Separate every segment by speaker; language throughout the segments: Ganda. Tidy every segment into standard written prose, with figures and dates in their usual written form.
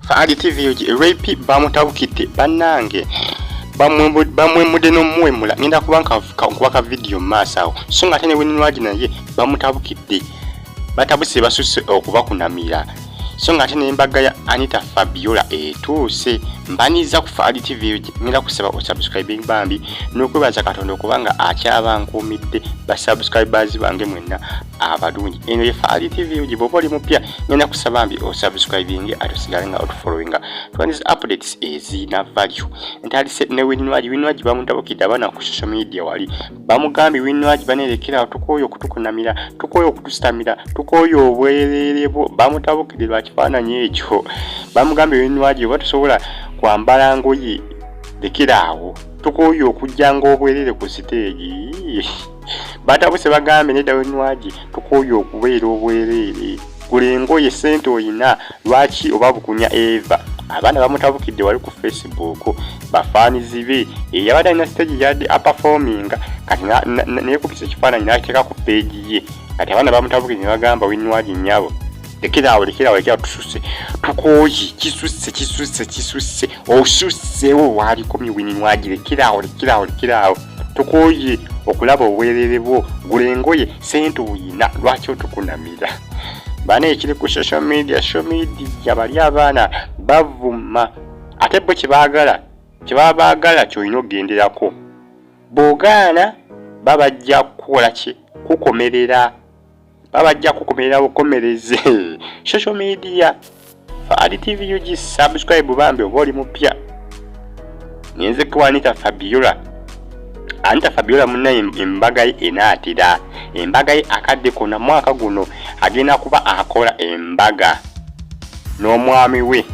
Speaker 1: Faali TV yoji rape bamutabukite banange bamwe mudeno mwemula ngenda kubanka video masawo so nga tene weninwaji naye bamutabukite batabuse basuse okuba kunamira so nga tene embaga ya Anita Fabiola etuse mbaniza ku Faali TV ngenda kusaba subscribing Bambi nokwebaza Katonda okubanga akyabankumidde ba subscribers bange mwenna abadungi eno ye Faali TV ujiboboli mupya ngenda kusaba Bambi subscribing atusigalenga following twaniz updates ezina value entali set ne winwaji bamutabukidde abana ku social media wali bamugambi winwaji banerekera tukoyo kutukunamira tukoyo kutustamira tukoyo obwererebo bamutabukidde lwakifaananyi ekyo bamugambi winwaji batusobola kwambala ngoyi lekerawo tukoyo okujjanga obwerere ku stage batabuse bagambe nedda winwaji tukoyo okubeera obwerere kulengoye sente oyina lwaki obabukunya Eva abana bamutabukidde wali ku Facebook bafanizi be yabadde na stage yadde performing kati nekupisa ekifaananyi n'ateeka ku page ye kati abana bamutabukidde bagamba winwaji nyabo lekerawo tususe tukoyi kisuse osusewo wali komi winwaji lekerawo tukoyi okulaba obwerere bwo gulengoye sente oyina lwaki otukunamira bana ekiri ku social media bali abaana bavuma ate bo kibabagala kyolina ogenderako bogaana babajja kukola ki kukomerera bukomereze social media Faali TV yuji subscribe Bambi oboli mupya nyenze kwa Anita Fabiola munna embaga ye enaatira embaga ye akadde kona mwaka guno agenda kuba akola embaga n'omwami we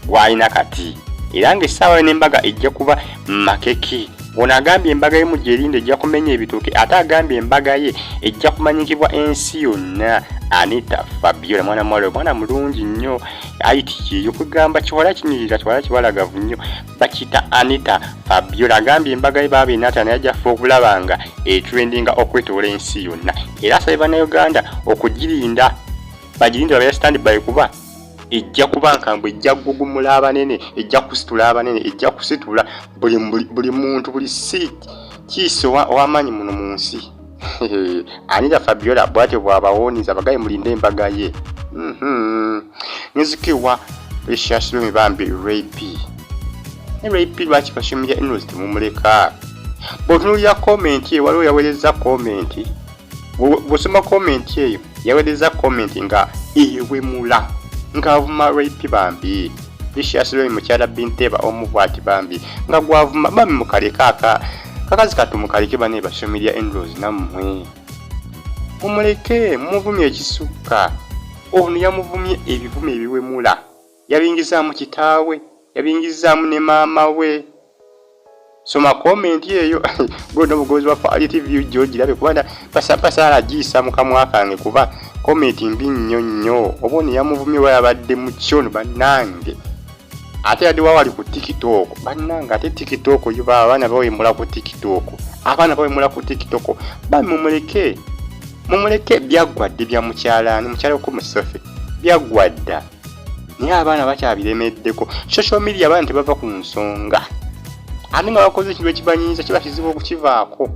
Speaker 1: gwalina kati era ng'essaawa n'embaga ejja kuba makeki ono agambye embaga ye mujerinde ejja kumenya ebituuke ate agambye embaga ye ejja kumanyikibwa ensi yonna Anita Fabiola mwana mulungi nnyo ayiti yokugamba kiwala kinyirira twala kibalagavu nnyo bakita Anita Fabiola agambye embaga ye baba enata naye ajja okulabanga etrendinga okwetoola ensi yonna era asabye bannayuganda okugirinda bagirinde babeera standby kuba ejja kuba nkambwe ejja kugugumula abanene ejja kusitula abanene ejja kusitula buli muntu buli siiti kiiso ow'amaanyi muno mu nsi Anita Fabiola bwatyo bw'abawoniza bagaye mulinde embaga ye nzikiwa Precious Bambi rape lwaki social media news temumuleka bw'otunuulira comment ye waliwo yaweereza comment bw'osoma comment eyo yaweereza comment nga ewemula ngavuma rape Bambi Precious mukyala Bindeeba omubwati Bambi nga gwavuma Bambi mukaleka kakazi katumukaleke bane ba social media endlows nammwe mumuleke muvumye ekisukka ono yamuvumye ebivume ebiwemula yabingizaamu kitaawe yabingizaamu ne maama we soma comment eyo gono bugozi wa Faali TV jogirabe kubanda pasala jisa mukamwa kange kuba comment mbi nnyo obone yamuvumye wayabadde mu kyono banange ate yadi wawali ku TikTok bananga ate TikTok yuba abana bawemula ku TikTok mumuleke byagwadde bya mukyala ko musofe byagwadda niye abaana bakyabiremeddeko social media abantu tebava ku nsonga ate nga bakoze ekintu ekibanyiiza kiba kizibu okukivaako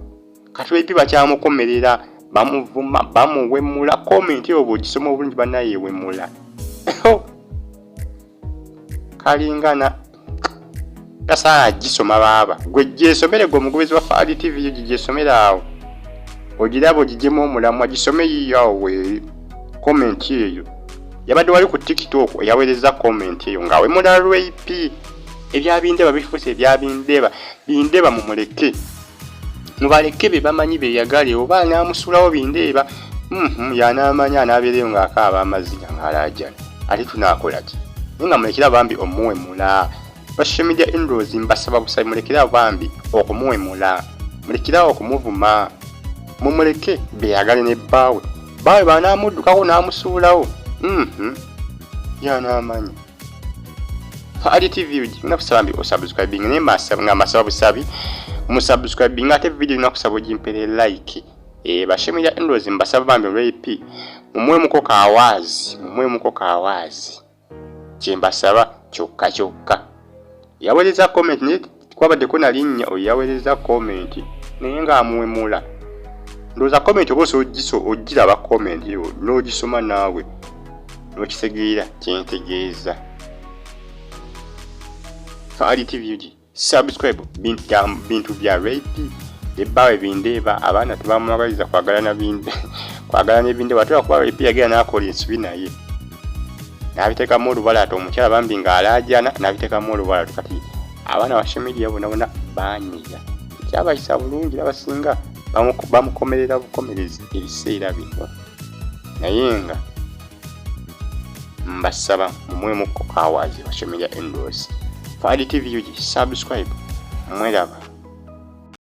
Speaker 1: kati wepi bakyamukomerera bamuvuma bamuwemula comment eyo bw'ogisoma obulungi bannaye ewemula kalingana tasaana gisoma baba gwe gyesomere gwe omugobezi wa Faali TV yo gyesomera awo ogirabo gijemu omulamu agisome yiyawe comment eyo yabadde wali ku TikTok yaweereza comment eyo nga wemula rape ebyabindeeba bifuse Bindeeba mumuleke mubaleke be bamanyi be yagale oba naamusulawo Bindeeba yanaamanya anaabeereyo ng'akaaba Amaziiga ng'alaajana ate tunaakola ki nga mulekera Bambi omuwemula social media endlows mbasaba busabi mulekera Bambi okumuwemula mulekera okumuvuma mumuleke beyagale ne bbaawe banaamuddukako n'amusuulawo yanaamanya Faali TV nakusaba Bambi osubscribing naye masaba busabi musubscribing ate video nakusaba ogimpere like social media endlows mbasaba Bambi rape mumwemuko kawaazi kyembasaba kyokka yaweereza comment ne kwabaddeko na linnya oyo yaweereza comment naye ng'amuwemula ndowooza comment oba ogiraba comment yo n'ogisoma naawe n'okitegeera kyentegeeza. Faali TV ugi subscribe bintu bya rape ebbawe Bindeeba abaana tebamwagaliza kwagalana Bindeeba atera kuba rape yagera n'akola ensobi naye n'abiteekamu olubalaata omukyala Bambi ng'alaajana n'abiteekamu olubalaata kati abaana ba social media bonna baanyiga ekyabayisa bulungi abasinga bamukomerera bukomerezi ebiseera bino naye nga mbasaba mumwemu kukaawazi ba social media endorse. Faali TV ugi subscribe mweraba.